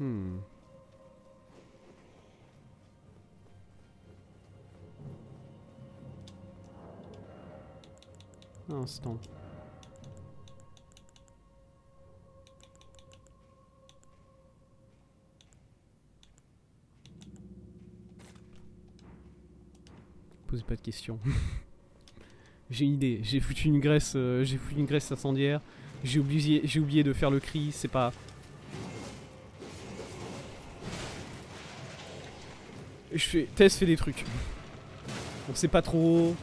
Hmm. Un instant. Posez pas de questions. J'ai une idée. J'ai foutu une graisse incendiaire. J'ai oublié de faire le cri. C'est pas. Tess fait des trucs. On sait pas trop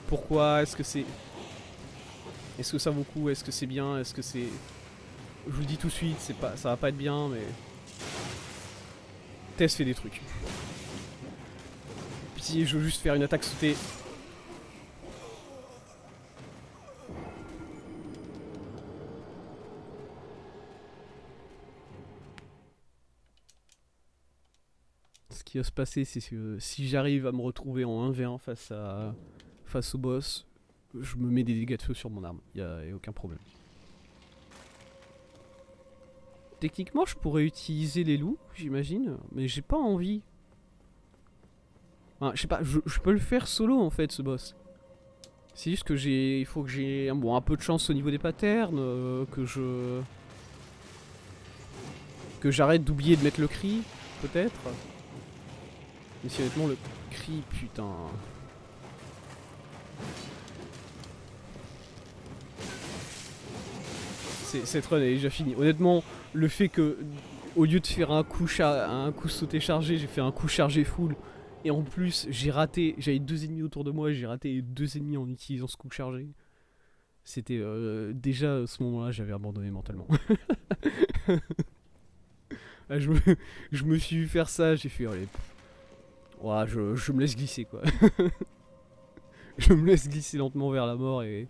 pourquoi. Est-ce que ça vaut le coup? Est-ce que c'est bien? Est-ce que c'est. Je vous le dis tout de suite, ça va pas être bien, mais. Tess fait des trucs. Pitié, je veux juste faire une attaque sautée. Ce qui va se passer, c'est que si j'arrive à me retrouver en 1v1 face au boss, je me mets des dégâts de feu sur mon arme. Y a aucun problème. Techniquement, je pourrais utiliser les loups, j'imagine, mais j'ai pas envie. Enfin, je sais pas, je peux le faire solo en fait, ce boss. C'est juste que il faut que j'ai un peu de chance au niveau des patterns, que j'arrête d'oublier de mettre le cri, peut-être. Mais si honnêtement le cri, putain. Cette run est déjà finie. Honnêtement, le fait que au lieu de faire un coup sauté chargé, j'ai fait un coup chargé full. Et en plus, j'ai raté. J'avais 2 ennemis autour de moi, j'ai raté 2 ennemis en utilisant ce coup chargé. C'était déjà à ce moment-là, j'avais abandonné mentalement. Ah, je me suis vu faire ça, j'ai fait allez. Ouais, je me laisse glisser quoi. Je me laisse glisser lentement vers la mort et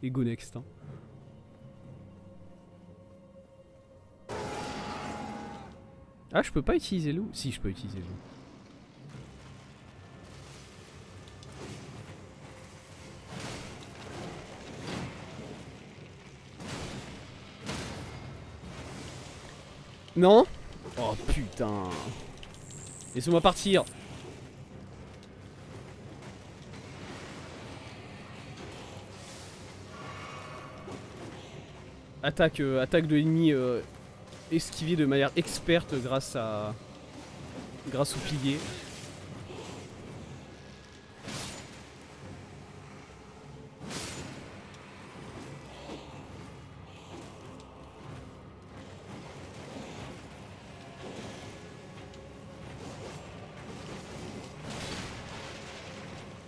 go next. Hein. Ah, je peux pas utiliser l'eau? Si, je peux utiliser l'eau. Non? Oh putain. Laissez-moi partir. Attaque de l'ennemi esquivée de manière experte grâce au pilier.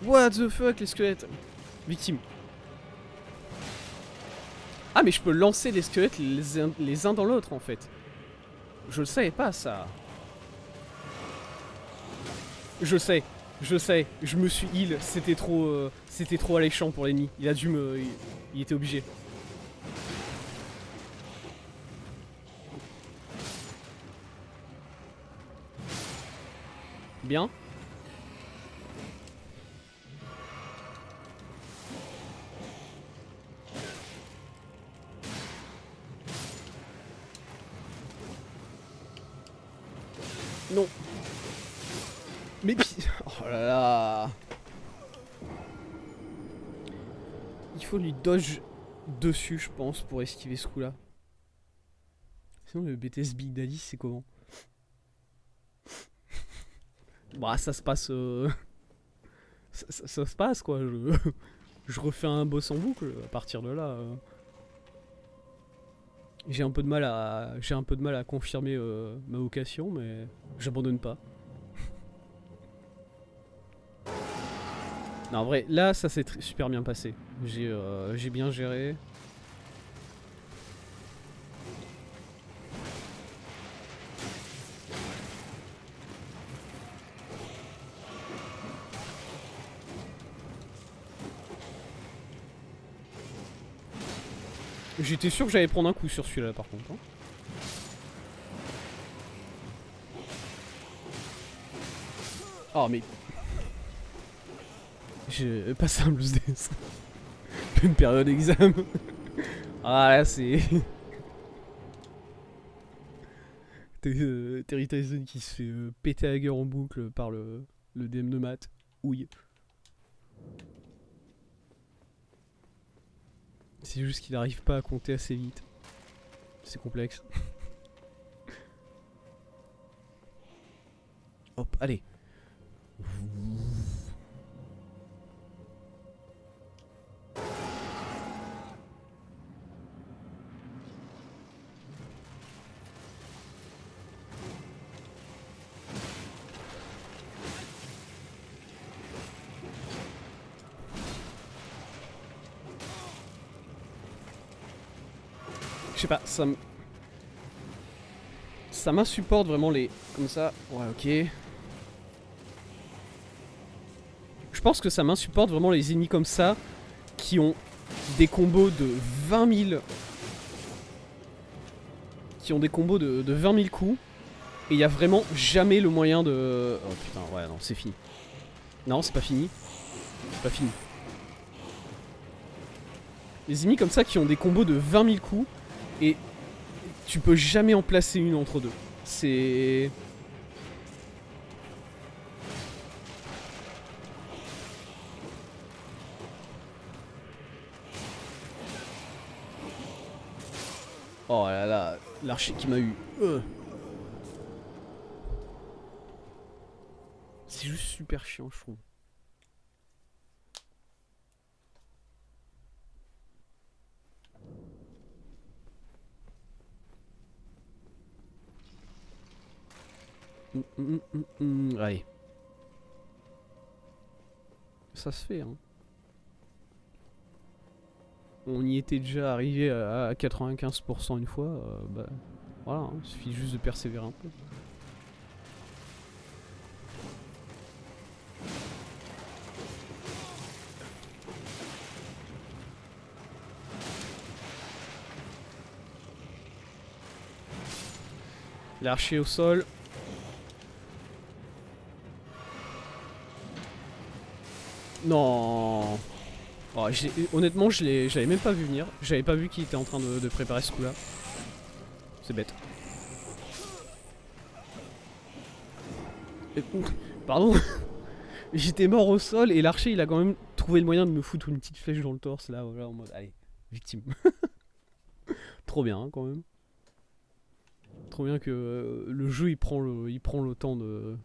What the fuck, les squelettes. Victime. Ah, mais je peux lancer les squelettes les uns dans l'autre en fait. Je le savais pas ça. Je sais, je me suis heal, c'était trop alléchant pour l'ennemi. Il était obligé. Bien. Non. Mais oh là là. Il faut lui dodge dessus, je pense, pour esquiver ce coup-là. Sinon, le BTS Big Daddy, c'est comment? Bah, ça se passe... ça se passe, quoi. Je refais un boss en boucle, à partir de là... J'ai un peu de mal à confirmer ma vocation, mais j'abandonne pas. Non, en vrai, là, ça s'est super bien passé. J'ai bien géré. J'étais sûr que j'allais prendre un coup sur celui-là, par contre. Hein. Oh, mais... J'ai passé un blues DS. Une période examen. Ah là c'est... Terry Tyson qui se fait péter la gueule en boucle par le DM de maths. Ouille. C'est juste qu'il n'arrive pas à compter assez vite. C'est complexe. Hop, allez. Je sais pas, ça m'insupporte vraiment les... Comme ça, ouais ok. Je pense que ça m'insupporte vraiment les ennemis comme ça, qui ont des combos de 20 000... Qui ont des combos de 20 000 coups, et il y a vraiment jamais le moyen de... Oh putain, ouais non, c'est fini. Non, c'est pas fini. C'est pas fini. Les ennemis comme ça qui ont des combos de 20 000 coups, et tu peux jamais en placer une entre deux. C'est... Oh là là, l'archer qui m'a eu. C'est juste super chiant, je trouve. Allez. Ça se fait, hein. On y était déjà arrivé à 95% une fois, bah voilà, hein, il suffit juste de persévérer un peu. L'archer au sol. Non. Oh, honnêtement, j'avais même pas vu venir. J'avais pas vu qu'il était en train de préparer ce coup-là. C'est bête. Pardon. J'étais mort au sol et l'archer il a quand même trouvé le moyen de me foutre une petite flèche dans le torse là, voilà, en mode allez, victime. Trop bien hein, quand même. Trop bien que le jeu il prend le temps de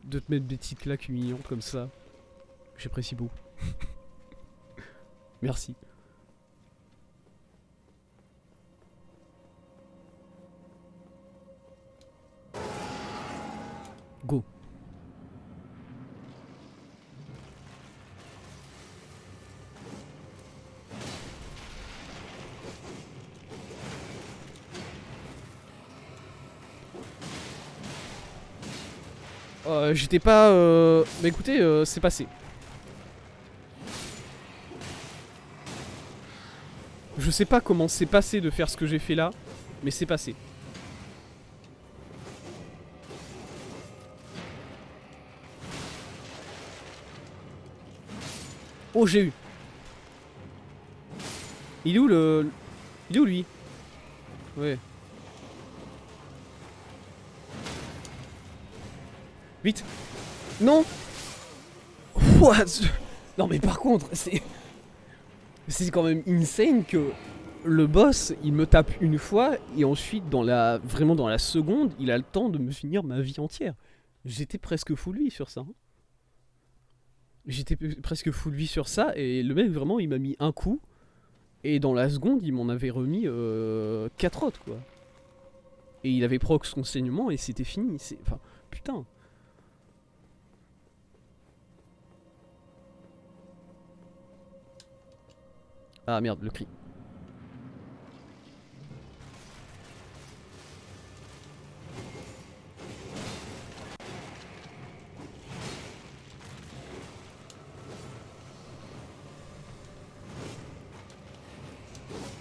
te mettre des petites claques humiliantes comme ça. J'apprécie beaucoup. Merci. Go. J'étais pas... Bah écoutez, c'est passé. Je sais pas comment c'est passé de faire ce que j'ai fait là, mais c'est passé. Oh, j'ai eu. Il est où le... Il est où lui? Ouais. Vite. Non. What? Non mais par contre, c'est quand même insane que le boss, il me tape une fois et ensuite vraiment dans la seconde, il a le temps de me finir ma vie entière. J'étais presque full vie sur ça. Hein. J'étais presque full vie sur ça et le mec vraiment il m'a mis un coup et dans la seconde il m'en avait remis 4 autres quoi. Et il avait proc son saignement et c'était fini. Enfin putain. Ah merde, le cri.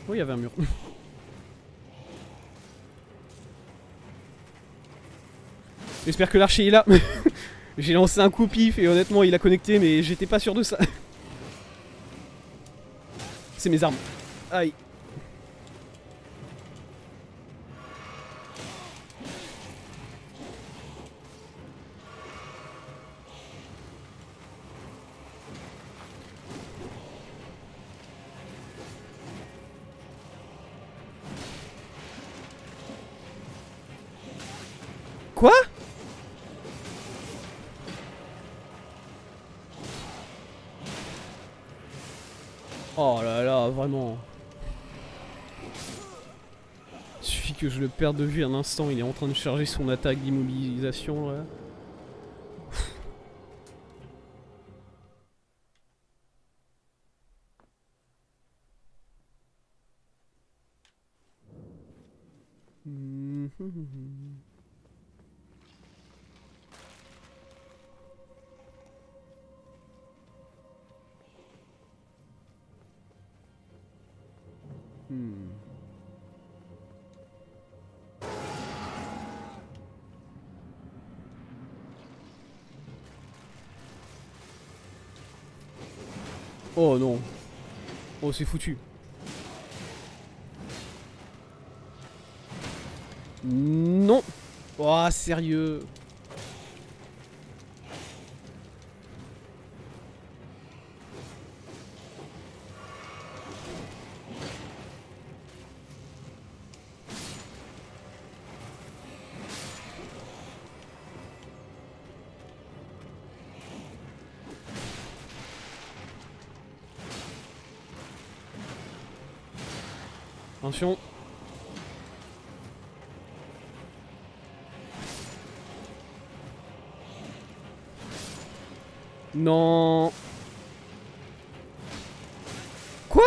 Oui, il y avait un mur. J'espère que l'archer est là. J'ai lancé un coup pif et honnêtement il a connecté mais j'étais pas sûr de ça. C'est mes armes. Aïe. Quoi? Oh là là, vraiment. Il suffit que je le perde de vue un instant, il est en train de charger son attaque d'immobilisation là. Oh non. Oh, c'est foutu. Non. Oh, sérieux. Attention. Non. Quoi?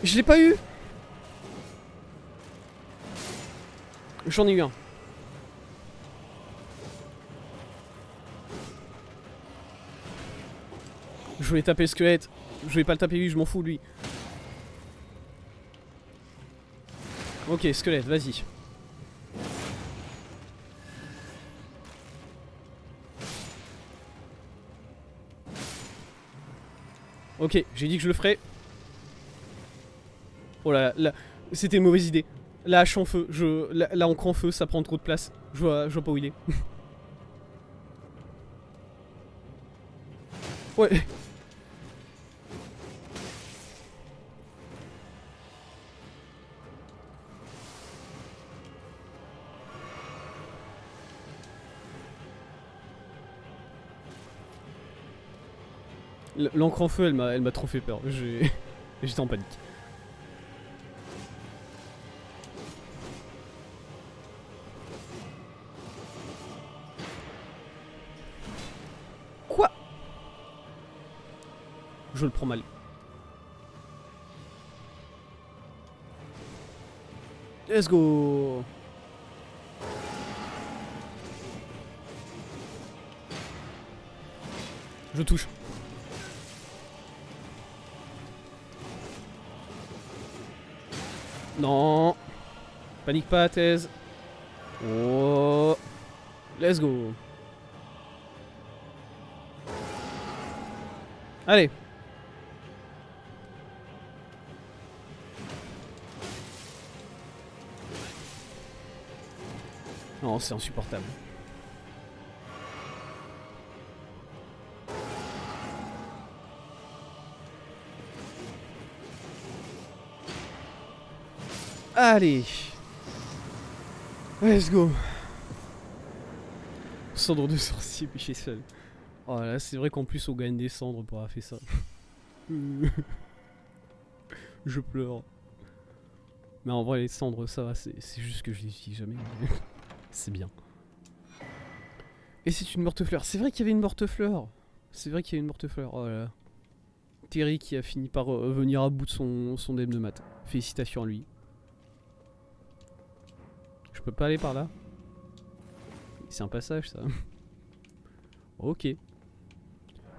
Je l'ai pas eu. J'en ai eu un. Je voulais taper le squelette. Je voulais pas le taper lui, je m'en fous lui. Ok, squelette, vas-y. Ok, j'ai dit que je le ferais. Oh là là, c'était une mauvaise idée. La hache en feu, la encre en feu, ça prend trop de place. Je vois pas où il est. Ouais. L'encre en feu, elle m'a trop fait peur. J'étais en panique. Quoi? Je le prends mal. Let's go. Je touche. Non. Panique pas, thèse. Oh. Let's go. Allez. Non, c'est insupportable. Allez. Let's go. Cendre de sorcier piché seul. Oh là, c'est vrai qu'en plus on gagne des cendres pour avoir fait ça. Je pleure. Mais en vrai les cendres ça va, c'est juste que je les utilise jamais. C'est bien. Et c'est une morte-fleur. C'est vrai qu'il y avait une morte-fleur. C'est vrai qu'il y a une morte-fleur. Oh là là. Terry qui a fini par venir à bout de son dème de maths. Félicitations à lui. Je peux pas aller par là. C'est un passage ça. Ok. Eh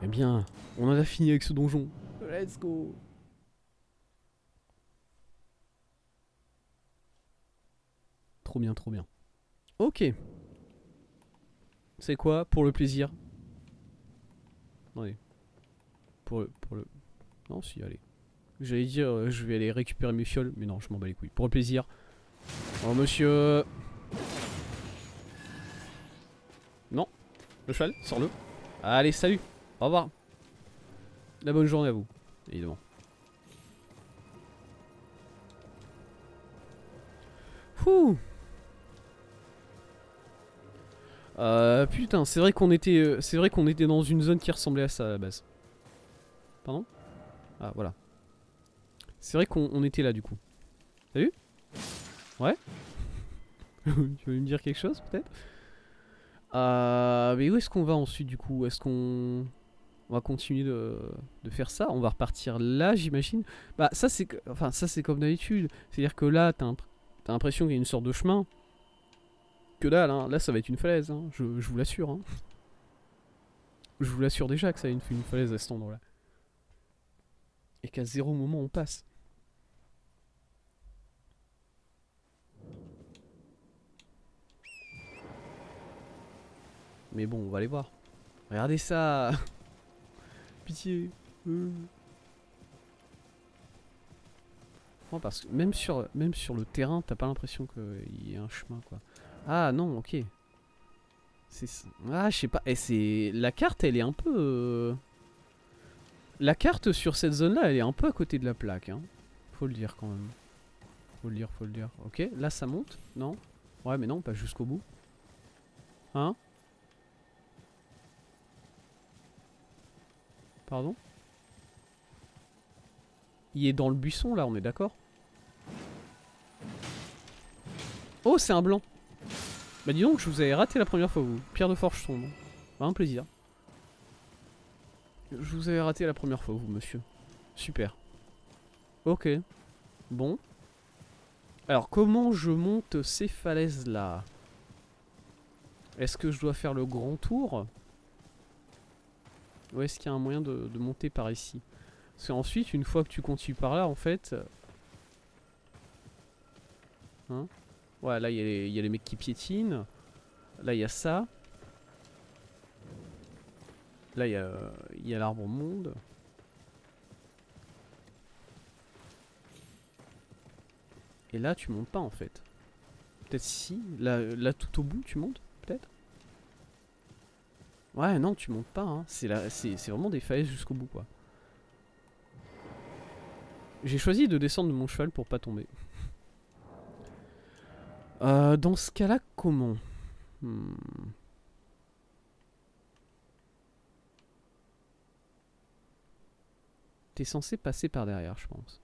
bien, on en a fini avec ce donjon. Let's go. Trop bien, trop bien. Ok. C'est quoi? Pour le plaisir. Ouais. Pour le... Non, si, allez. J'allais dire, je vais aller récupérer mes fioles, mais non, je m'en bats les couilles. Pour le plaisir. Oh, monsieur. Non. Le cheval, sors-le. Allez, salut. Au revoir. La bonne journée à vous, évidemment. Ouh. Putain, c'est vrai qu'on était dans une zone qui ressemblait à ça à la base. Pardon? Ah, voilà. C'est vrai qu'on était là, du coup. T'as vu? Ouais. Tu veux me dire quelque chose, peut-être? Mais où est-ce qu'on va ensuite, du coup? Est-ce qu'on... On va continuer de faire ça? On va repartir là, j'imagine. Bah, ça, c'est... Enfin, ça, c'est comme d'habitude. C'est-à-dire que là, t'as l'impression qu'il y a une sorte de chemin. Que là, ça va être une falaise, hein. Je vous l'assure, hein. Je vous l'assure déjà que ça va être une falaise à cet endroit-là. Et qu'à zéro moment, on passe. Mais bon, on va aller voir. Regardez ça. Pitié. Non, parce que même sur le terrain, t'as pas l'impression qu'il y ait un chemin, quoi. Ah non, ok. Ah, je sais pas. Et c'est... La carte, elle est un peu... La carte sur cette zone-là, elle est un peu à côté de la plaque, hein. Faut le dire, quand même. Faut le dire. Ok, là, ça monte. Non? Ouais, mais non, pas jusqu'au bout. Hein? Pardon? Il est dans le buisson, là, on est d'accord? Oh, c'est un blanc. Bah dis donc, je vous avais raté la première fois, vous. Pierre de forge sombre. Bah, un plaisir. Je vous avais raté la première fois, vous, monsieur. Super. Ok. Bon. Alors, comment je monte ces falaises-là? Est-ce que je dois faire le grand tour? Ou est-ce qu'il y a un moyen de monter par ici? Parce qu'ensuite, une fois que tu continues par là, en fait... Hein? Ouais, là, il y a les mecs qui piétinent. Là, il y a ça. Là, il y a l'arbre monde. Et là, tu montes pas, en fait. Peut-être si. Là, tout au bout, tu montes, peut-être? Ouais, non, tu montes pas, hein. C'est vraiment des falaises jusqu'au bout, quoi. J'ai choisi de descendre de mon cheval pour pas tomber. Dans ce cas-là, comment? T'es censé passer par derrière, je pense.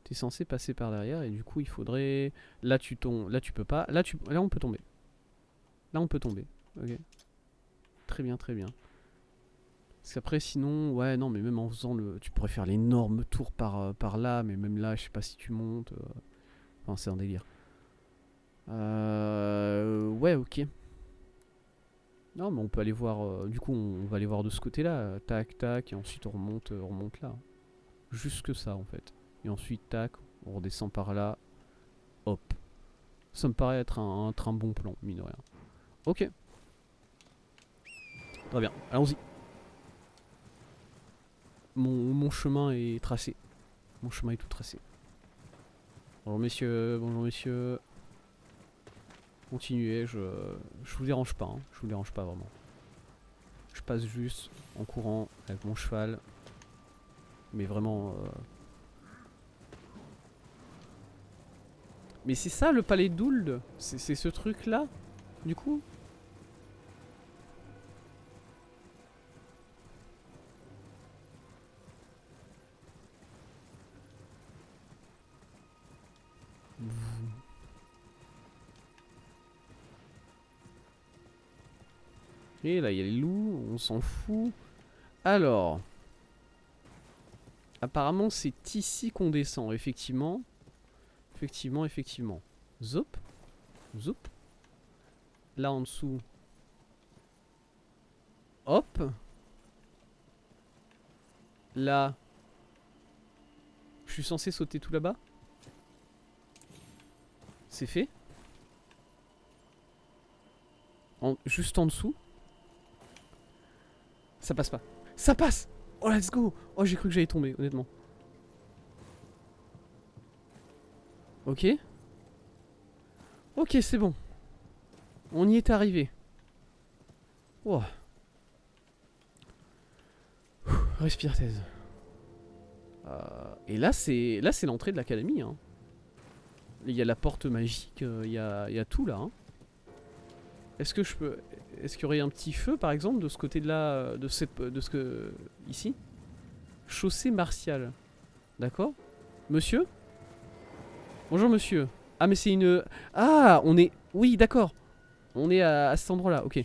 T'es censé passer par derrière et du coup, il faudrait... Là, tu tombes. Là, tu peux pas. Là, on peut tomber. Là, on peut tomber. Ok. Très bien, très bien. Parce qu'après, sinon... Ouais, non, mais même en faisant le... Tu pourrais faire l'énorme tour par là, mais même là, je sais pas si tu montes. Enfin, c'est un délire. Ouais, ok. Non, mais on peut aller voir... du coup, on va aller voir de ce côté-là. Tac, tac, et ensuite on remonte là. Juste que ça, en fait. Et ensuite, tac, on redescend par là. Hop. Ça me paraît être un bon plan, mine de rien. Ok. Très bien, allons-y. Mon chemin est tracé. Mon chemin est tout tracé. Bonjour messieurs, bonjour messieurs. Continuez, je vous dérange pas, hein. Je vous dérange pas vraiment. Je passe juste en courant avec mon cheval. Mais vraiment... Mais c'est ça le palais d'Ould? C'est ce truc là? Du coup? Et là il y a les loups, on s'en fout. Alors... Apparemment c'est ici qu'on descend, effectivement. Effectivement. Zop. Zop. Là en dessous. Hop. Là. Je suis censé sauter tout là-bas. C'est fait. Juste en dessous. Ça passe pas. Ça passe! Oh let's go! Oh j'ai cru que j'allais tomber, honnêtement. Ok. Ok, c'est bon. On y est arrivé. Oh. Respire thèse. Et là c'est l'entrée de l'académie, hein. Il y a la porte magique, il y a tout là, hein. Est-ce que je est-ce qu'il y aurait un petit feu par exemple de ce côté de là, de ce que ici? Chaussée martiale. D'accord. Monsieur? Bonjour monsieur. Ah mais c'est une... Ah on est... Oui d'accord. On est à cet endroit là, ok.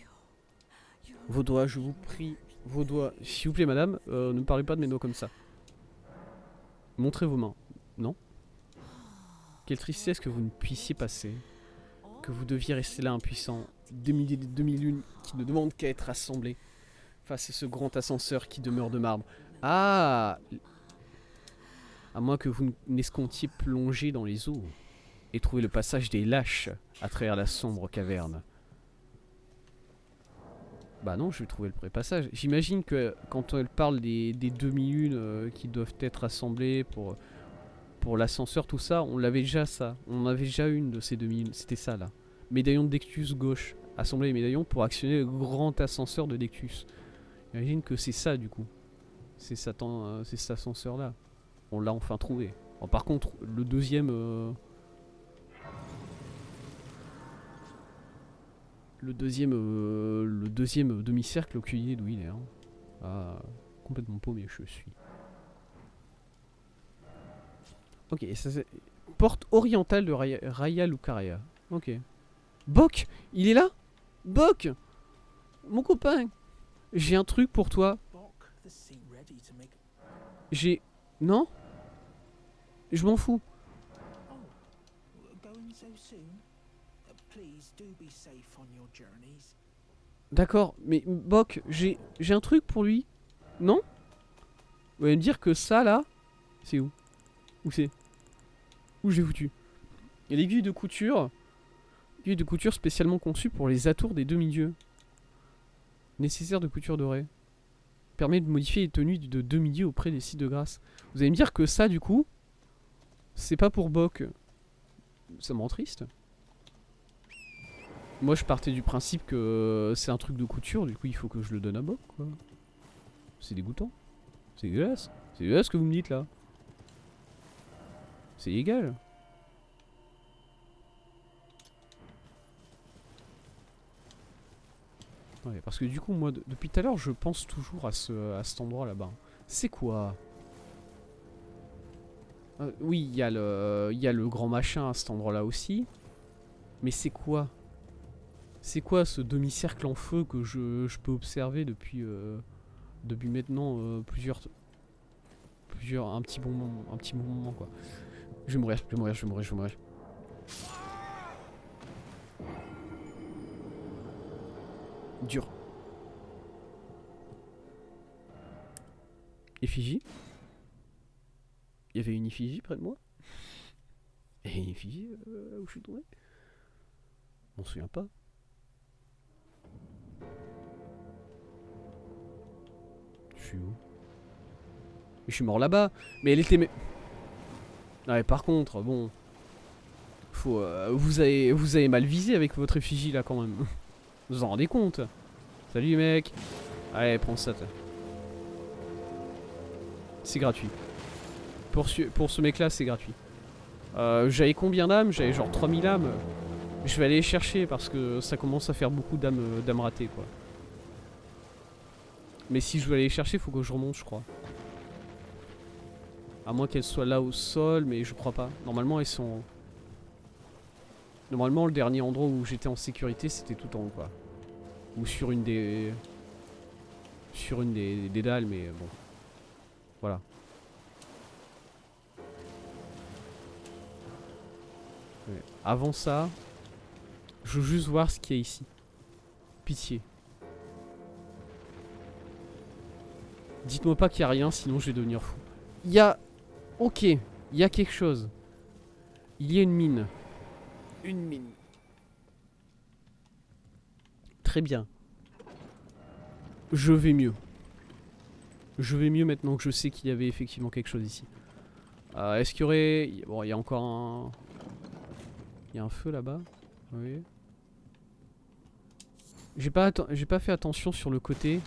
Vos doigts, je vous prie. Vos doigts. S'il vous plaît madame, ne me parlez pas de mes doigts comme ça. Montrez vos mains. Non. Quelle tristesse que vous ne puissiez passer. Que vous deviez rester là impuissant. Des milliers de demi-lunes qui ne demandent qu'à être assemblées. Face à ce grand ascenseur qui demeure de marbre. Ah! À moins que vous n'escomptiez plonger dans les eaux. Et trouver le passage des lâches à travers la sombre caverne. Bah non, je vais trouver le vrai passage. J'imagine que quand elle parle des demi-lunes qui doivent être assemblées pour l'ascenseur, tout ça, on l'avait déjà ça. On en avait déjà une de ces demi-lunes. C'était ça là. Médaillon de Dectus gauche. Assembler les médaillons pour actionner le grand ascenseur de Dectus. J'imagine que c'est ça du coup. C'est cet ascenseur là. On l'a enfin trouvé. Bon, par contre, le deuxième... Le deuxième demi-cercle aucune idée d'où il est. Hein. Ah, complètement paumé je suis. Ok, ça c'est... Porte orientale de Raya Lucaria. Ok. Bok, il est là? Bok, mon copain. J'ai un truc pour toi. J'ai... Non? Je m'en fous. D'accord, mais Bok, j'ai un truc pour lui. Non? Vous allez me dire que ça là, c'est où? Où c'est? Où j'ai foutu? Et l'aiguille de couture. Aiguille de couture spécialement conçue pour les atours des demi-dieux. Nécessaire de couture dorée. Permet de modifier les tenues de demi-dieux auprès des sites de grâce. Vous allez me dire que ça du coup, c'est pas pour Bok. Ça me rend triste. Moi je partais du principe que c'est un truc de couture, du coup il faut que je le donne à Bok quoi. C'est dégoûtant. C'est dégueulasse. C'est dégueulasse ce que vous me dites là. C'est illégal. Ouais, parce que du coup moi depuis tout à l'heure je pense toujours à cet endroit là-bas. C'est quoi? Oui il y a le grand machin à cet endroit là aussi. Mais c'est quoi? C'est quoi ce demi-cercle en feu que je peux observer depuis maintenant un petit bon moment quoi. Je vais mourir, je vais mourir, je vais mourir, je vais mourir. Dur. Effigie. Il y avait une effigie près de moi. Et une effigie où je suis tombé. On se souvient pas. Je suis où? Je suis mort là-bas. Mais elle était... Ouais, par contre, bon... Faut, vous avez mal visé avec votre effigie là quand même. Vous vous en rendez compte? Salut mec. Allez, prends ça. C'est gratuit. Pour ce mec là, c'est gratuit. J'avais combien d'âmes? J'avais genre 3000 âmes. Je vais aller les chercher parce que ça commence à faire beaucoup d'âmes ratées quoi. Mais si je veux aller les chercher, faut que je remonte je crois. À moins qu'elles soient là au sol, mais je crois pas. Normalement elles sont... Normalement le dernier endroit où j'étais en sécurité c'était tout en haut quoi. Ou sur une des... Sur une des dalles mais bon. Voilà. Ouais. Avant ça, je veux juste voir ce qu'il y a ici. Pitié. Dites-moi pas qu'il y a rien, sinon je vais devenir fou. Il y a... Ok, il y a quelque chose. Il y a une mine. Une mine. Très bien. Je vais mieux. Je vais mieux maintenant que je sais qu'il y avait effectivement quelque chose ici. Est-ce qu'il y aurait... Bon, il y a encore un... Il y a un feu là-bas. Oui. J'ai pas fait attention sur le côté.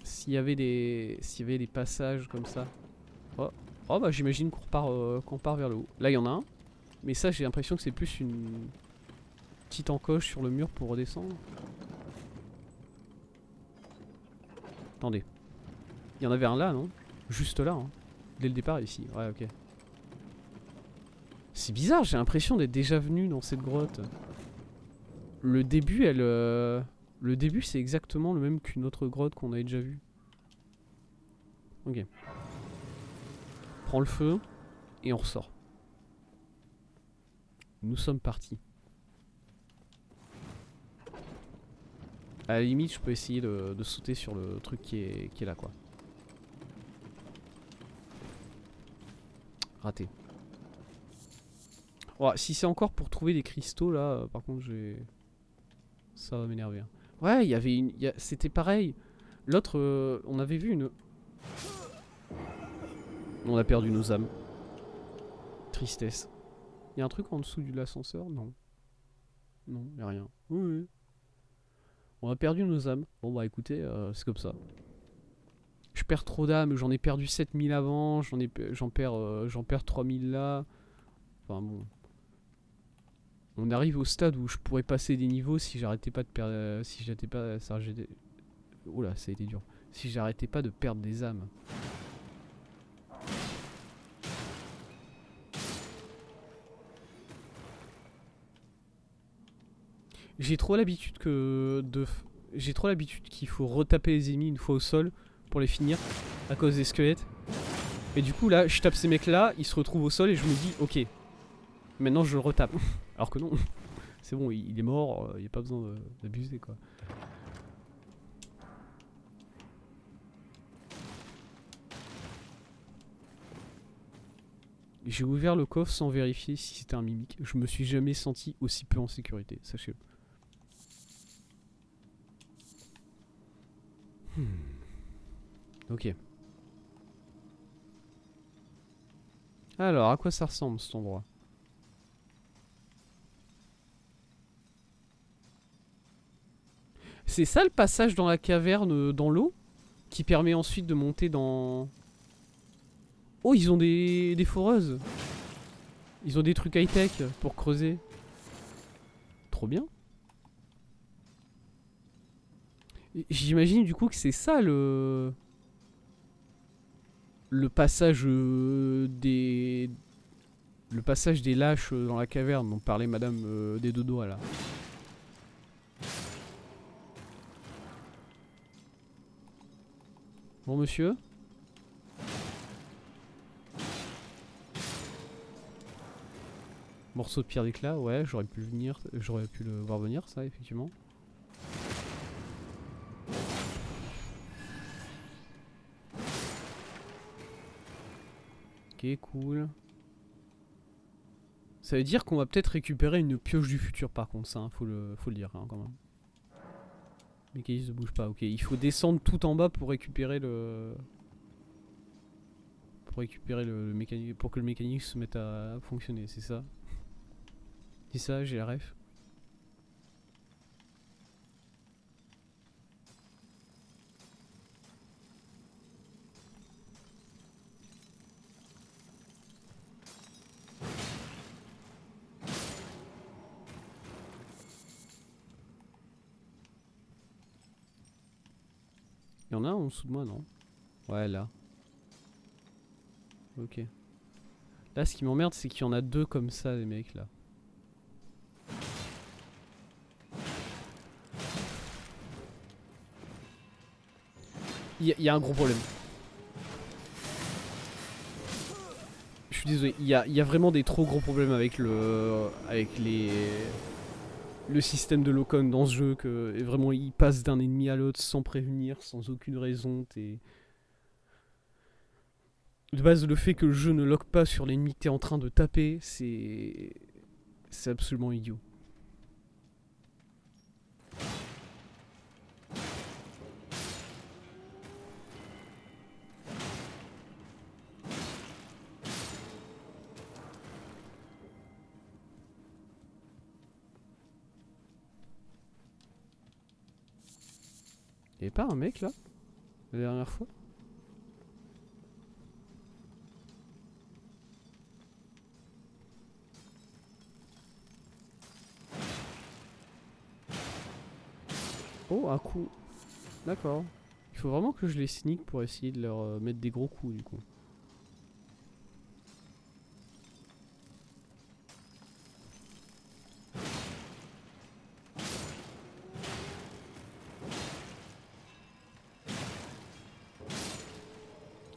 S'il y avait des passages comme ça. Oh, oh bah j'imagine qu'on part vers le haut. Là il y en a un. Mais ça j'ai l'impression que c'est plus une petite encoche sur le mur pour redescendre. Attendez. Il y en avait un là, non? Juste là, hein. Dès le départ, ici. Ouais, ok. C'est bizarre, j'ai l'impression d'être déjà venu dans cette grotte. Le début, le début, c'est exactement le même qu'une autre grotte qu'on avait déjà vue. Ok. Prends le feu et on ressort. Nous sommes partis. À la limite, je peux essayer de sauter sur le truc qui est là, quoi. Raté. Oh, si c'est encore pour trouver des cristaux, là, par contre, ça va m'énerver. Ouais, il y avait une... C'était pareil. L'autre, on avait vu une... On a perdu nos âmes. Tristesse. Il y a un truc en dessous de l'ascenseur? Non. Non, il n'y a rien. Oui, oui. On a perdu nos âmes. Bon bah écoutez, c'est comme ça. Je perds trop d'âmes, j'en ai perdu 7000 avant, j'en perds 3000 là. Enfin bon. On arrive au stade où je pourrais passer des niveaux si j'arrêtais pas de perdre... si j'arrêtais pas... Oula, ça a été dur. Si j'arrêtais pas de perdre des âmes. J'ai trop l'habitude J'ai trop l'habitude qu'il faut retaper les ennemis une fois au sol pour les finir à cause des squelettes. Et du coup là, je tape ces mecs là, ils se retrouvent au sol et je me dis ok, maintenant je le retape. Alors que non, c'est bon, il est mort, il n'y a pas besoin d'abuser quoi. J'ai ouvert le coffre sans vérifier si c'était un mimique. Je me suis jamais senti aussi peu en sécurité, sachez-le. Ok. Alors, à quoi ça ressemble cet endroit? C'est ça le passage dans la caverne, dans l'eau? Qui permet ensuite de monter dans... Oh, ils ont des foreuses. Ils ont des trucs high-tech pour creuser. Trop bien. J'imagine du coup que c'est ça le passage des... Le passage des lâches dans la caverne dont parlait Madame des Dodos là. Bon monsieur. Morceau de pierre d'éclat, ouais, j'aurais pu le voir venir ça effectivement. Ok, cool. Ça veut dire qu'on va peut-être récupérer une pioche du futur par contre, ça, hein, faut le dire hein, quand même. Le mécanisme ne bouge pas, ok. Il faut descendre tout en bas pour récupérer le... mécanisme, pour que le mécanisme se mette à fonctionner, c'est ça? C'est ça, j'ai la ref. Il y en a un en dessous de moi, non? Ouais, là. Ok. Là, ce qui m'emmerde, c'est qu'il y en a deux comme ça, les mecs, là. Il y a un gros problème. Je suis désolé, il y a vraiment des trop gros problèmes avec le système de Locon dans ce jeu, que et vraiment il passe d'un ennemi à l'autre sans prévenir, sans aucune raison. De base, le fait que le jeu ne lock pas sur l'ennemi que t'es en train de taper, c'est absolument idiot. Y'avait pas un mec là la dernière fois? Oh, un coup. D'accord. Il Il faut vraiment que je les sneak pour essayer de leur mettre des gros coups du coup.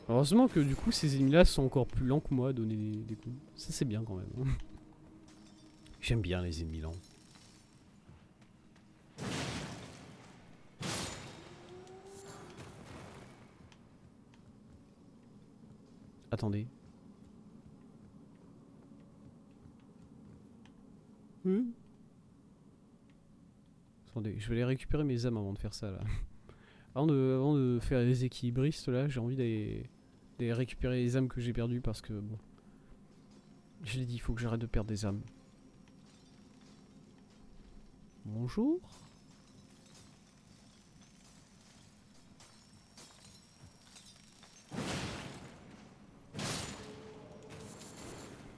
Heureusement que du coup ces ennemis là sont encore plus lents que moi à donner des coups. Ça c'est bien quand même. J'aime bien les ennemis lents. Attendez. Attendez, je vais aller récupérer mes âmes avant de faire ça là. Avant de faire les équilibristes là, j'ai envie d'aller récupérer les âmes que j'ai perdues parce que bon. Je l'ai dit, il faut que j'arrête de perdre des âmes. Bonjour.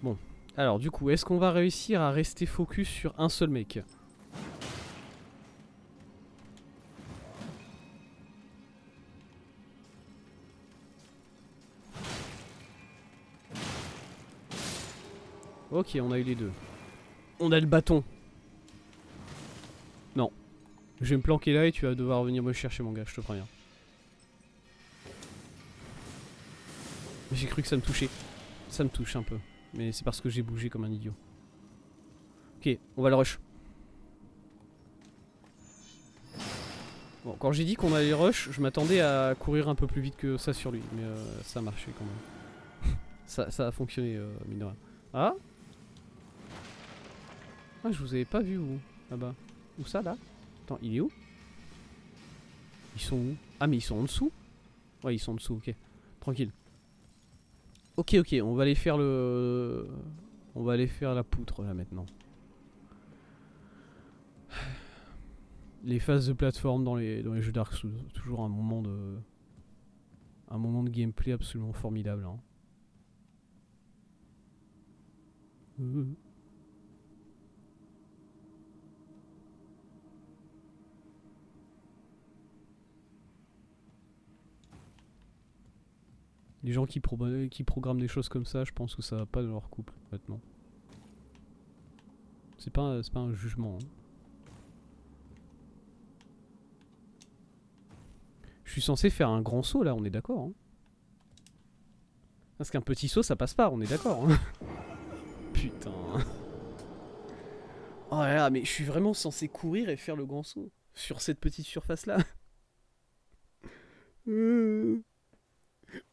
Bon, alors du coup, est-ce qu'on va réussir à rester focus sur un seul mec? Ok, on a eu les deux. On a le bâton. Non. Je vais me planquer là et tu vas devoir venir me chercher mon gars, je te préviens. J'ai cru que ça me touchait. Ça me touche un peu. Mais c'est parce que j'ai bougé comme un idiot. Ok, on va le rush. Bon, quand j'ai dit qu'on allait rush, je m'attendais à courir un peu plus vite que ça sur lui. Mais ça a marché quand même. ça a fonctionné, mine de rien. Ah? Ah, je vous avais pas vu où? Là-bas. Où ça, là? Attends, il est où? Ils sont où? Ah, mais ils sont en dessous? Ouais, ils sont en dessous, ok. Tranquille. Ok, ok, on va aller faire le... On va aller faire la poutre, là, maintenant. Les phases de plateforme dans les jeux Dark Souls. Toujours un moment de... Un moment de gameplay absolument formidable, hein. Les gens qui programment des choses comme ça, je pense que ça va pas dans leur couple, maintenant. C'est pas un jugement, hein. Je suis censé faire un grand saut là, on est d'accord, hein. Parce qu'un petit saut ça passe pas, on est d'accord, hein. Putain. Oh là là, mais je suis vraiment censé courir et faire le grand saut sur cette petite surface là.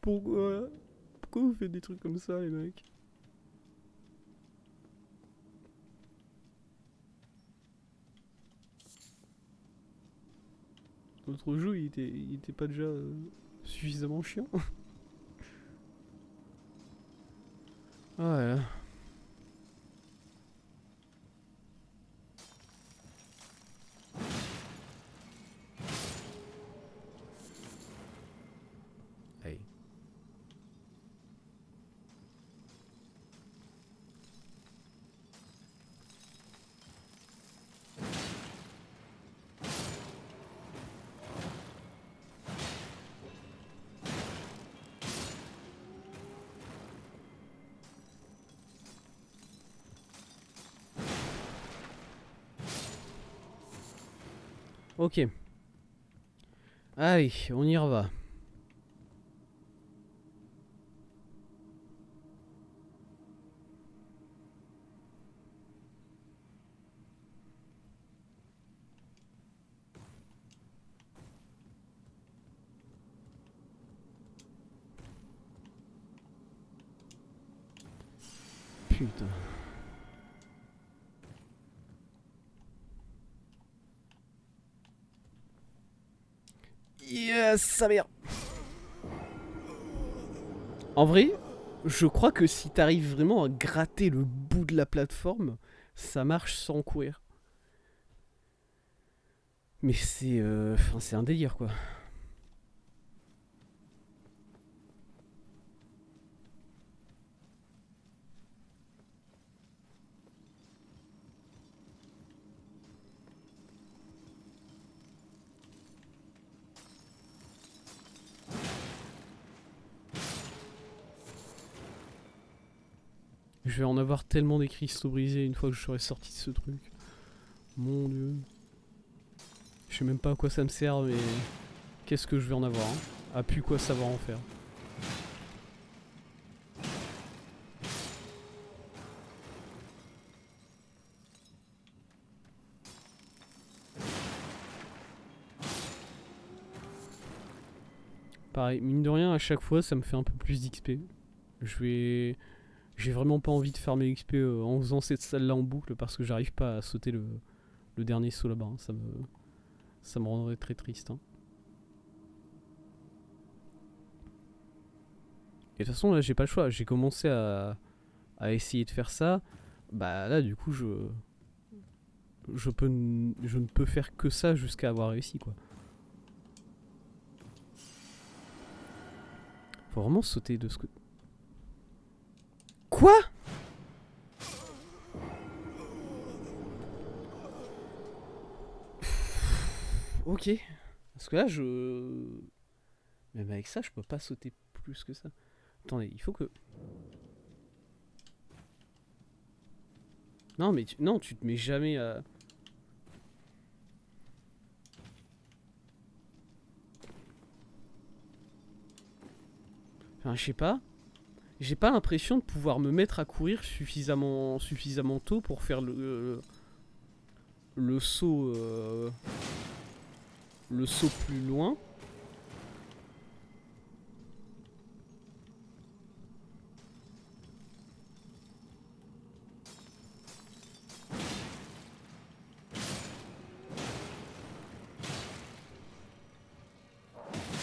Pourquoi? Pourquoi vous faites des trucs comme ça les mecs? L'autre jeu il était pas déjà suffisamment chiant. Ouais. Allez. Ok. Allez, on y va. Putain. Yes, sa mère. En vrai, je crois que si t'arrives vraiment à gratter le bout de la plateforme, ça marche sans courir. Mais c'est un délire quoi. Je vais en avoir tellement des cristaux brisés une fois que je serai sorti de ce truc. Mon dieu. Je sais même pas à quoi ça me sert, mais qu'est-ce que je vais en avoir, hein. À plus quoi savoir en faire. Pareil, mine de rien, à chaque fois, ça me fait un peu plus d'XP. J'ai vraiment pas envie de faire mes XP en faisant cette salle-là en boucle parce que j'arrive pas à sauter le dernier saut là-bas, hein. Ça me rendrait très triste, hein. Et de toute façon, là, j'ai pas le choix. J'ai commencé à essayer de faire ça. Bah là, du coup, je ne peux faire que ça jusqu'à avoir réussi, quoi. Faut vraiment sauter de ce côté. Quoi? Ok. Parce que là, même avec ça, je peux pas sauter plus que ça. Attendez, il faut que... Non, mais non, tu te mets jamais à... Enfin, je sais pas. J'ai pas l'impression de pouvoir me mettre à courir suffisamment tôt pour faire le saut... le saut plus loin.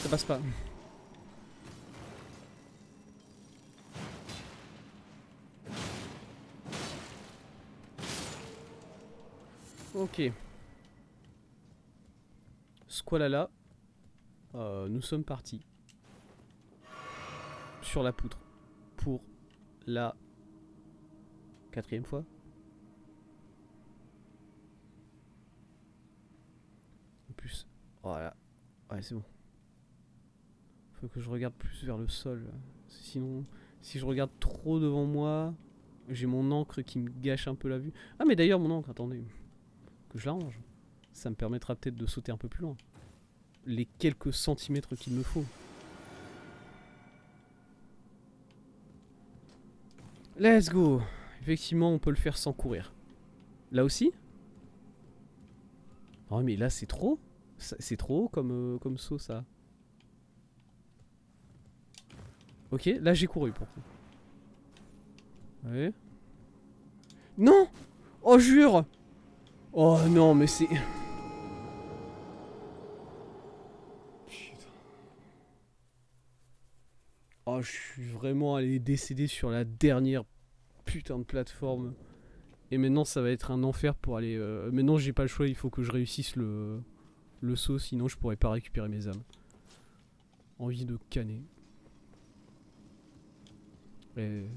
Ça passe pas. Ok. Squalala. Nous sommes partis. Sur la poutre. Pour la 4e fois. En plus. Voilà. Ouais, c'est bon. Faut que je regarde plus vers le sol. Sinon, si je regarde trop devant moi, j'ai mon encre qui me gâche un peu la vue. Ah, mais d'ailleurs, mon encre, attendez. Que je la range. Ça me permettra peut-être de sauter un peu plus loin. Les quelques centimètres qu'il me faut. Let's go. Effectivement, on peut le faire sans courir. Là aussi? Oh, mais là, c'est trop. C'est trop haut comme saut, ça. Ok, là, j'ai couru, pour coup. Ouais. Non! Oh, jure! Oh, non, mais c'est... Oh, je suis vraiment allé décéder sur la dernière putain de plateforme. Et maintenant, ça va être un enfer pour aller... Maintenant, j'ai pas le choix, il faut que je réussisse le saut, sinon je pourrais pas récupérer mes âmes. Envie de canner.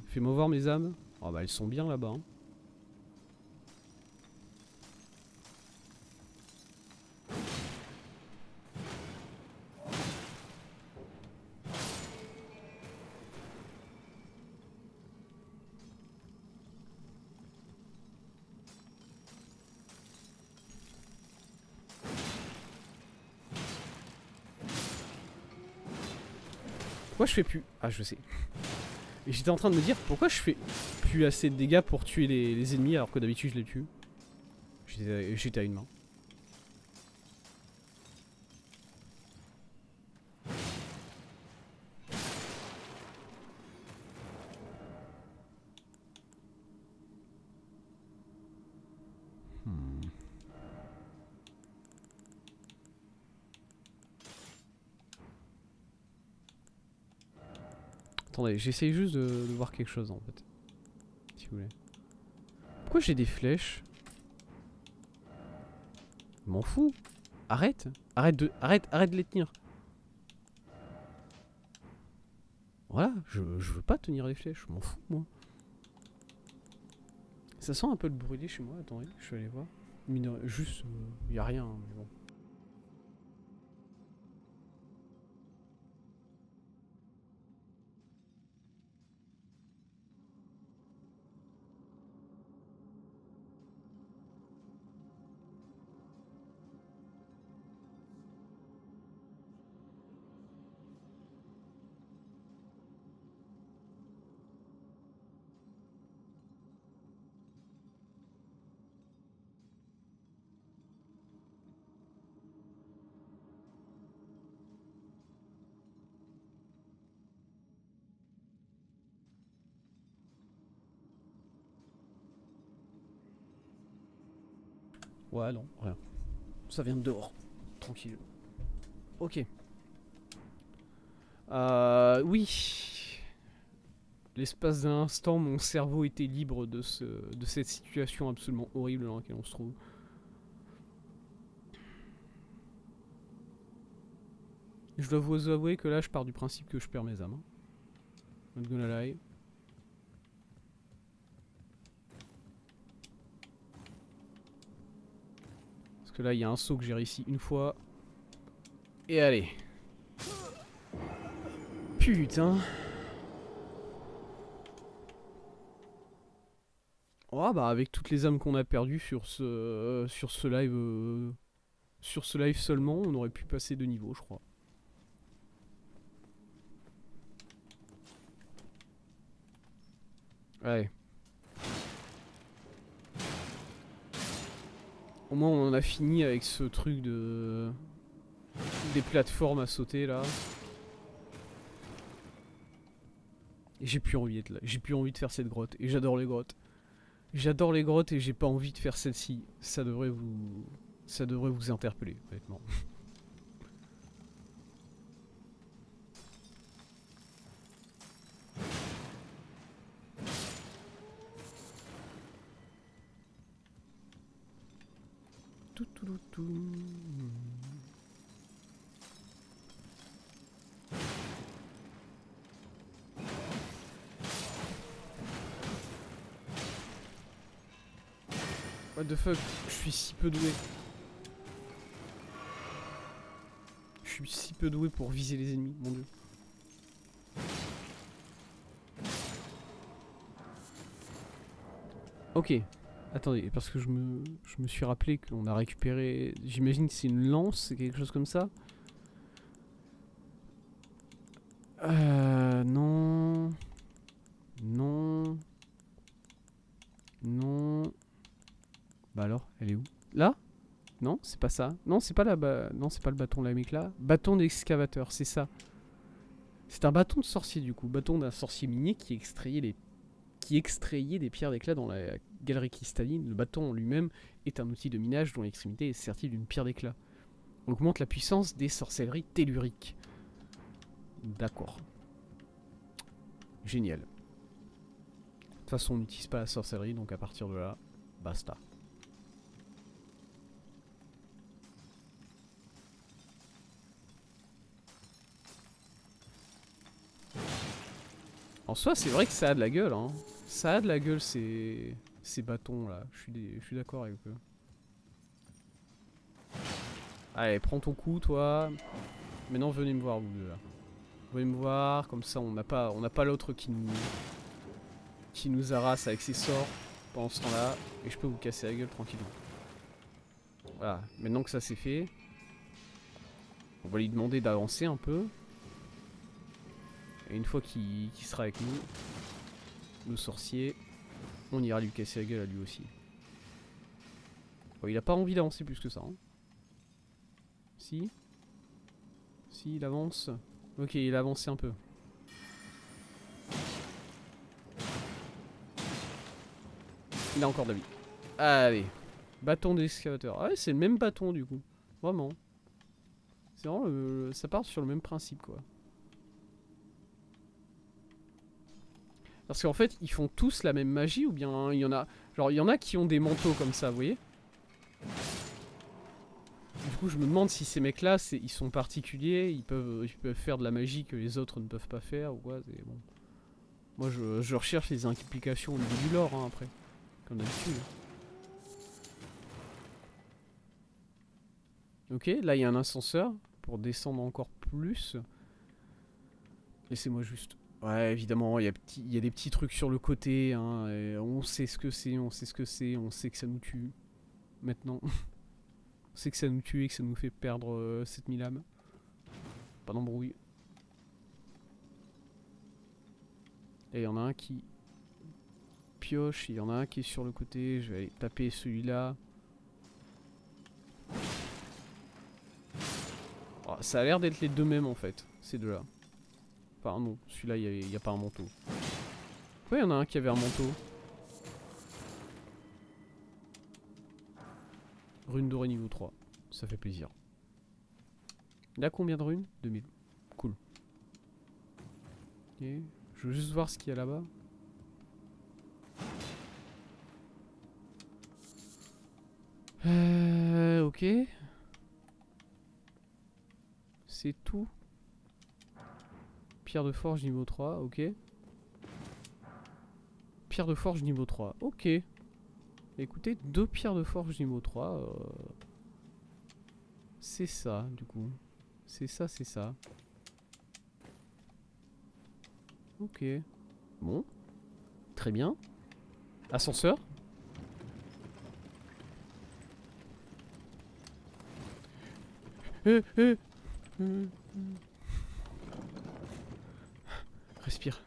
Fais-moi voir mes âmes. Oh bah elles sont bien là-bas, hein. Pourquoi je fais plus... Ah, je sais. Et j'étais en train de me dire pourquoi je fais plus assez de dégâts pour tuer les ennemis alors que d'habitude je les tue. J'étais à une main. Attendez, j'essaye juste de voir quelque chose en fait. Si vous voulez. Pourquoi j'ai des flèches? M'en fous. Arrête. Arrête de les tenir. Voilà, je veux pas tenir les flèches, je m'en fous moi. Ça sent un peu le brûlé chez moi, attendez, je vais aller voir. Juste, y a rien, mais bon. Ouais, non, rien. Ça vient de dehors. Tranquille. Ok. Oui. L'espace d'un instant, mon cerveau était libre de cette situation absolument horrible dans laquelle on se trouve. Je dois vous avouer que là, je pars du principe que je perds mes âmes. Not gonna lie. Parce que là, il y a un saut que j'ai réussi une fois. Et allez. Putain. Oh bah avec toutes les âmes qu'on a perdues sur ce live sur ce live seulement, on aurait pu passer de niveau, je crois. Ouais. Au moins on en a fini avec ce truc de des plateformes à sauter là. Et j'ai plus envie d'être là, j'ai plus envie de faire cette grotte. Et j'adore les grottes. J'adore les grottes et j'ai pas envie de faire celle-ci. Ça devrait vous interpeller, honnêtement. Tout, tout, tout, tout. What the fuck, je suis si peu doué. Je suis si peu doué pour viser les ennemis, mon dieu. Ok. Attendez, parce que je me suis rappelé qu'on a récupéré... J'imagine que c'est une lance, c'est quelque chose comme ça. Non... Non... Non... Bah alors, elle est où? Là? Non, c'est pas ça. Non, c'est pas non, c'est pas le bâton de la mec là. Bâton d'excavateur, c'est ça. C'est un bâton de sorcier du coup. Bâton d'un sorcier minier qui extrayait des pierres d'éclat dans la galerie cristalline. Le bâton en lui-même est un outil de minage dont l'extrémité est sertie d'une pierre d'éclat. On augmente la puissance des sorcelleries telluriques. D'accord. Génial. De toute façon, on n'utilise pas la sorcellerie, donc à partir de là, basta. En soi, c'est vrai que ça a de la gueule, hein. Ça a de la gueule, ces bâtons là. Je suis d'accord avec eux. Allez, prends ton coup, toi. Maintenant, venez me voir, vous deux là. Venez me voir, comme ça, on n'a pas l'autre qui nous harasse avec ses sorts pendant ce temps-là. Et je peux vous casser la gueule tranquillement. Voilà, maintenant que ça c'est fait, on va lui demander d'avancer un peu. Et une fois qu'il sera avec nous, le sorcier, on ira lui casser la gueule à lui aussi. Bon, il a pas envie d'avancer plus que ça. Hein. Si. Si, il avance. Ok, il a avancé un peu. Il a encore de la vie. Allez. Bâton d'excavateur. Ah ouais, c'est le même bâton du coup. Vraiment. C'est vraiment ça part sur le même principe quoi. Parce qu'en fait, ils font tous la même magie ou bien il y en a... Genre, il y en a qui ont des manteaux comme ça, vous voyez? Du coup, je me demande si ces mecs-là, ils sont particuliers, ils peuvent faire de la magie que les autres ne peuvent pas faire ou quoi. Bon. Moi, je recherche les implications au niveau du lore, hein, après. Comme d'habitude. Ok, là, il y a un ascenseur pour descendre encore plus. Laissez-moi juste... Ouais, évidemment, il y a des petits trucs sur le côté. Hein, on sait ce que c'est, on sait que ça nous tue. Maintenant. On sait que ça nous tue et que ça nous fait perdre 7000 âmes. Pas d'embrouille. Et il y en a un qui pioche, il y en a un qui est sur le côté. Je vais aller taper celui-là. Oh, ça a l'air d'être les deux mêmes en fait, ces deux-là. Enfin non, celui-là il n'y a pas un manteau. Pourquoi il y en a un qui avait un manteau? Rune dorée niveau 3. Ça fait plaisir. Il a combien de runes? 2000. Cool. Ok. Je veux juste voir ce qu'il y a là-bas. Ok. C'est tout. Pierre de forge niveau 3, ok. Pierre de forge niveau 3, ok. Écoutez, 2 pierres de forge niveau 3. C'est ça, du coup. C'est ça, c'est ça. Ok. Bon. Très bien. Ascenseur. Respire.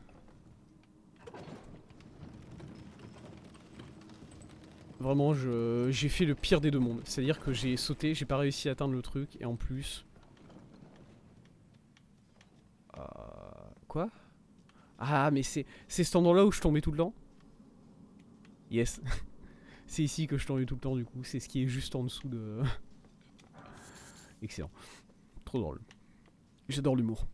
Vraiment, j'ai fait le pire des deux mondes. C'est-à-dire que j'ai sauté, j'ai pas réussi à atteindre le truc, et en plus... Quoi? Ah, mais c'est cet endroit-là où je tombais tout le temps? Yes. C'est ici que je tombais tout le temps, du coup. C'est ce qui est juste en dessous de... Excellent. Trop drôle. J'adore l'humour.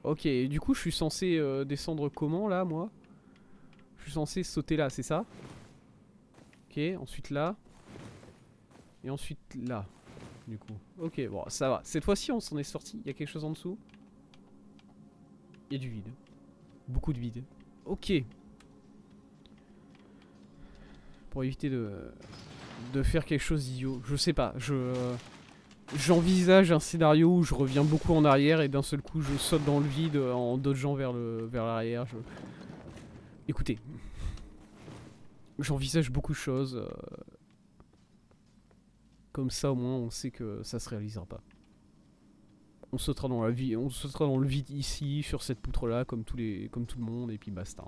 Ok, du coup, je suis censé descendre comment, là, moi? Je suis censé sauter là, c'est ça? Ok, ensuite là. Et ensuite là, du coup. Ok, bon, ça va. Cette fois-ci, on s'en est sorti. Il y a quelque chose en dessous? Il y a du vide. Beaucoup de vide. Ok. Pour éviter de faire quelque chose d'idiot. Je sais pas, j'envisage un scénario où je reviens beaucoup en arrière et d'un seul coup je saute dans le vide en dodgeant vers l'arrière. Écoutez, j'envisage beaucoup de choses. Comme ça au moins on sait que ça se réalisera pas. On sautera dans la vie, on sautera dans le vide ici, sur cette poutre là, comme tout le monde, et puis basta.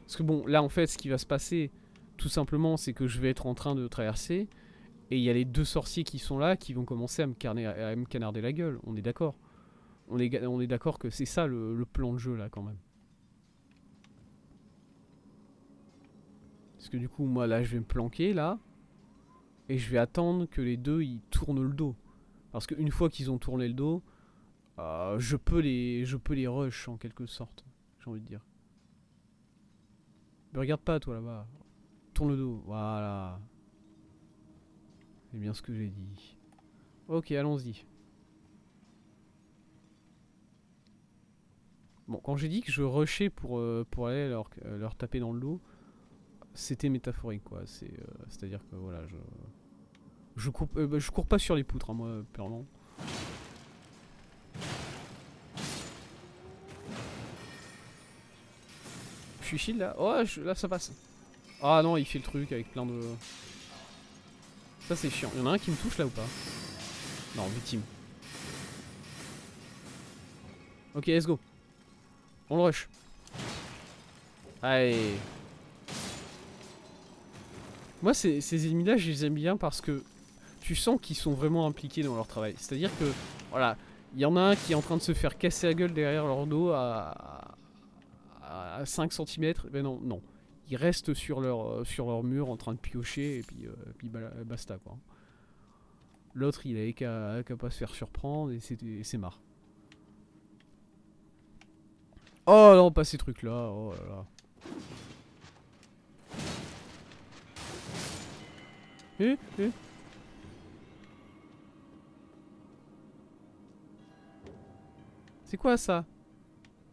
Parce que bon, là en fait, ce qui va se passer, tout simplement, c'est que je vais être en train de traverser, et il y a les 2 sorciers qui sont là, qui vont commencer à me canarder la gueule. On est d'accord. On est d'accord que c'est ça le plan de jeu là quand même. Parce que du coup, moi là, je vais me planquer là, et je vais attendre que les 2 ils tournent le dos. Parce qu'une fois qu'ils ont tourné le dos, je peux les rush en quelque sorte, j'ai envie de dire. Mais regarde pas toi là-bas. Tourne le dos, voilà. C'est bien ce que j'ai dit. Ok, allons-y. Bon, quand j'ai dit que je rushais pour aller leur taper dans le dos, c'était métaphorique quoi. C'est-à-dire que voilà, je cours pas sur les poutres, hein, moi, clairement. Je suis shield là. Oh, là ça passe. Ah non, il fait le truc avec plein de... Ça c'est chiant. Il y en a un qui me touche là ou pas? Non, victime. Ok, let's go. On le rush. Allez. Moi, ces ennemis-là, je les aime bien parce que tu sens qu'ils sont vraiment impliqués dans leur travail. C'est-à-dire que, voilà, il y en a un qui est en train de se faire casser la gueule derrière leur dos à 5 cm. Ben non, non. Ils restent sur leur mur en train de piocher et puis basta quoi. L'autre, il avait qu'à pas se faire surprendre et c'est marre. Oh non, pas ces trucs là. Oh là là. Eh. C'est quoi ça?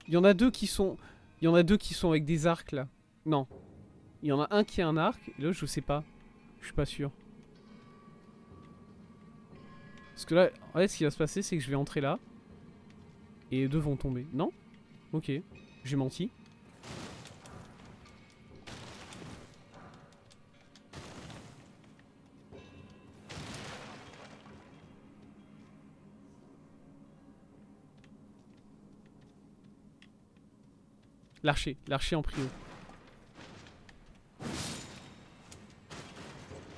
Il y en a deux qui sont. Il y en a deux qui sont avec des arcs là. Non. Il y en a un qui a un arc et l'autre je sais pas. Je suis pas sûr. Parce que là, en fait, ce qui va se passer, c'est que je vais entrer là. Et les deux vont tomber. Non? Ok. J'ai menti. L'archer. L'archer en prio.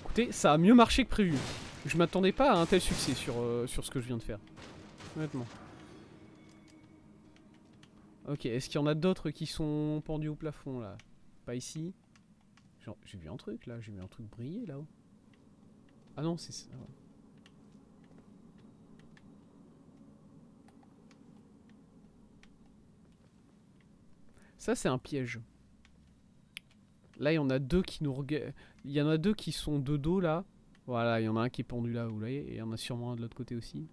Écoutez, ça a mieux marché que prévu. Je m'attendais pas à un tel succès sur ce que je viens de faire. Honnêtement. Ok, est-ce qu'il y en a d'autres qui sont pendus au plafond là? Pas ici. J'ai vu un truc là, j'ai vu un truc briller là-haut. Ah non, c'est ça. Ça, c'est un piège. Là, il y en a deux qui nous regardent. Il y en a deux qui sont de dos là. Voilà, il y en a un qui est pendu là, vous voyez. Et il y en a sûrement un de l'autre côté aussi.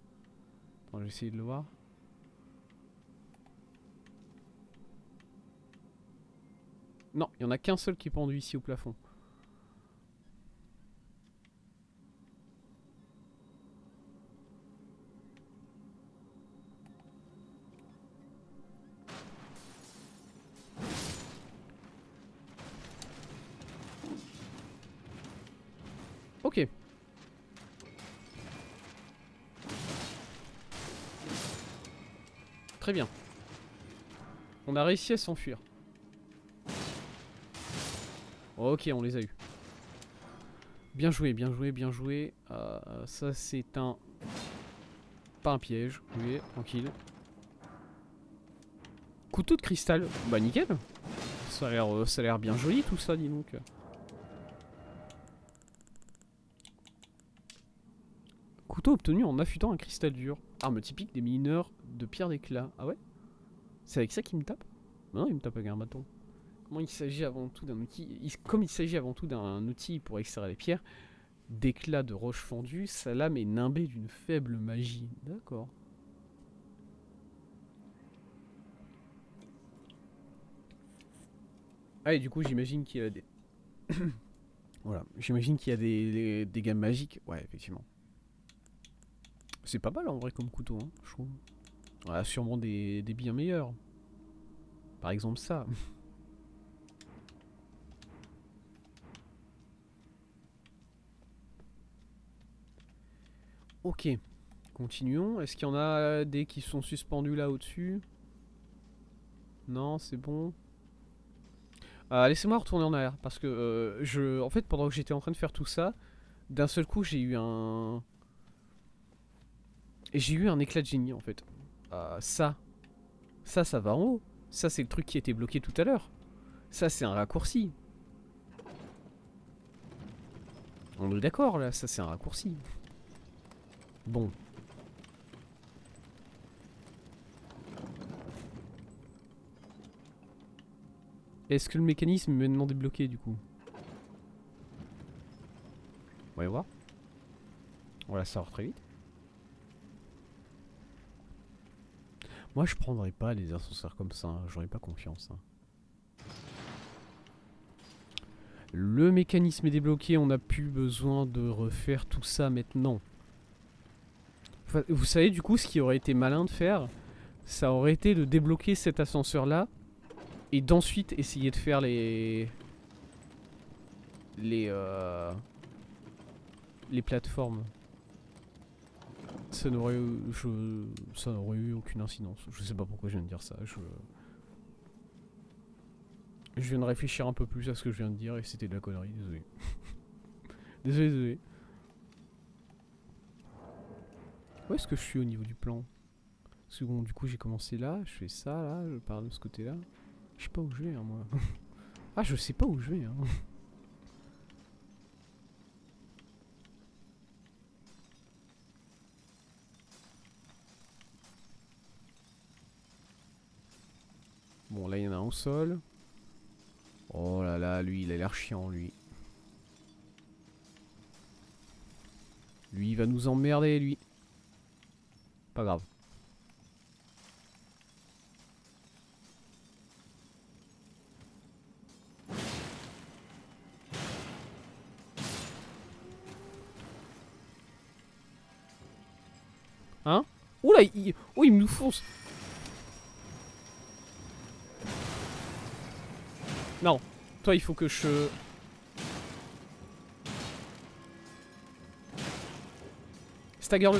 Attends, je vais essayer de le voir. Non, il n'y en a qu'un seul qui est pendu ici au plafond. Ok. Très bien. On a réussi à s'enfuir. Ok, on les a eu. Bien joué, bien joué, bien joué. Ça, c'est un... Pas un piège. Oui, tranquille. Couteau de cristal. Bah, nickel. Ça a l'air bien joli, tout ça, dis donc. Couteau obtenu en affûtant un cristal dur. Arme typique des mineurs de pierre d'éclat. Ah ouais? C'est avec ça qu'il me tape? Non, il me tape avec un bâton. Comment il s'agit avant tout d'un outil... Comme il s'agit avant tout d'un outil pour extraire les pierres, d'éclat de roche fondue, sa lame est nimbée d'une faible magie. D'accord. Ah et du coup j'imagine qu'il y a des... voilà, j'imagine qu'il y a des gammes magiques. Ouais, effectivement. C'est pas mal en vrai comme couteau, hein, je trouve. Ouais, sûrement des bien meilleurs. Par exemple ça. Ok, continuons. Est-ce qu'il y en a des qui sont suspendus là au-dessus? Non, c'est bon. Laissez-moi retourner en arrière parce que en fait, pendant que j'étais en train de faire tout ça, d'un seul coup, j'ai eu un éclat de génie en fait. Ça va en haut. Ça, c'est le truc qui était bloqué tout à l'heure. Ça, c'est un raccourci. On est d'accord là, ça c'est un raccourci. Bon. Est-ce que le mécanisme est maintenant débloqué du coup? Voyons voir. Voilà, ça sort très vite. Moi je prendrais pas les ascenseurs comme ça, hein. J'aurais pas confiance. Hein. Le mécanisme est débloqué, on n'a plus besoin de refaire tout ça maintenant. Enfin, vous savez du coup ce qui aurait été malin de faire, ça aurait été de débloquer cet ascenseur là et d'ensuite essayer de faire les plateformes. Ça n'aurait eu aucune incidence. Je sais pas pourquoi je viens de dire ça. Je viens de réfléchir un peu plus à ce que je viens de dire et c'était de la connerie, désolé. Désolé. Où est-ce que je suis au niveau du plan? Parce que bon, du coup j'ai commencé là, je fais ça là, je pars de ce côté là. Je sais pas où je vais hein, moi. Ah je sais pas où je vais hein. Bon là il y en a un au sol. Oh là là, lui il a l'air chiant lui. Lui il va nous emmerder lui. Pas grave. Hein? Oula, oh il nous fonce. Non, toi il faut que je... Stagger-le.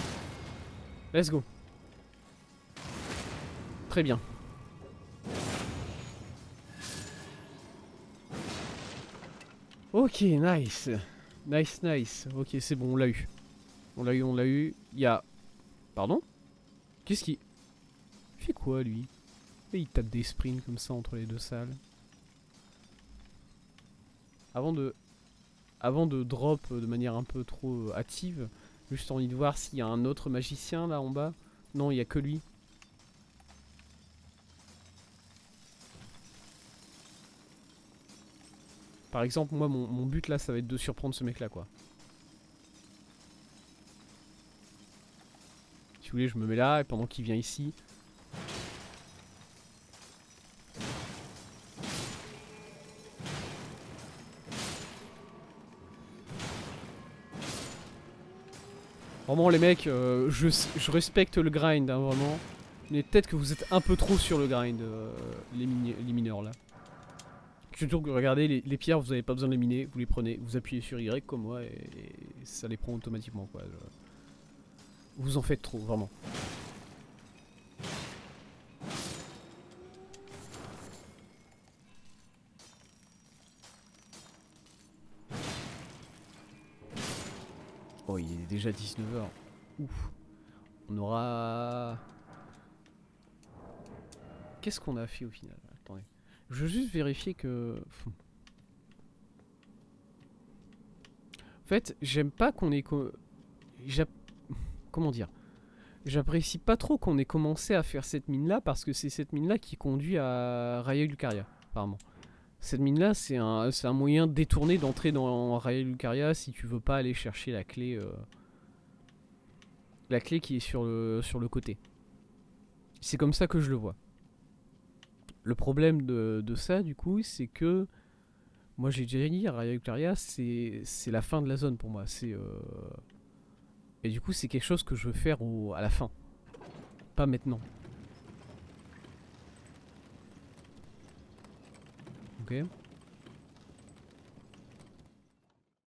Let's go. Très bien. Ok, nice. Nice, nice. Ok, c'est bon, on l'a eu. On l'a eu, on l'a eu. Il y a... Pardon? Qu'est-ce qu'il... Il fait quoi, lui? Et il tape des sprints comme ça entre les deux salles. Avant de drop de manière un peu trop hâtive, juste envie de voir s'il y a un autre magicien là en bas. Non, il n'y a que lui. Par exemple, moi, mon but là, ça va être de surprendre ce mec là, quoi. Si vous voulez, je me mets là, et pendant qu'il vient ici... Vraiment, les mecs, je respecte le grind, hein, vraiment. Mais peut-être que vous êtes un peu trop sur le grind, les mineurs là. Surtout que regardez, les pierres, vous n'avez pas besoin de les miner, vous les prenez, vous appuyez sur Y comme moi, et ça les prend automatiquement, quoi. Vous en faites trop, vraiment. Oh, il est déjà 19 h. Ouf. On aura... Qu'est-ce qu'on a fait au final? Attendez. Je veux juste vérifier que... En fait, j'aime pas qu'on ait... Comment dire? J'apprécie pas trop qu'on ait commencé à faire cette mine là parce que c'est cette mine là qui conduit à Raya Lucaria, apparemment. Cette mine là, c'est un moyen détourné d'entrer dans Raya Lucaria si tu veux pas aller chercher la clé. La clé qui est sur le côté. C'est comme ça que je le vois. Le problème de ça, du coup, c'est que moi j'ai déjà dit, Raya Lucaria, c'est la fin de la zone pour moi. Et du coup, c'est quelque chose que je veux faire à la fin. Pas maintenant. Ok.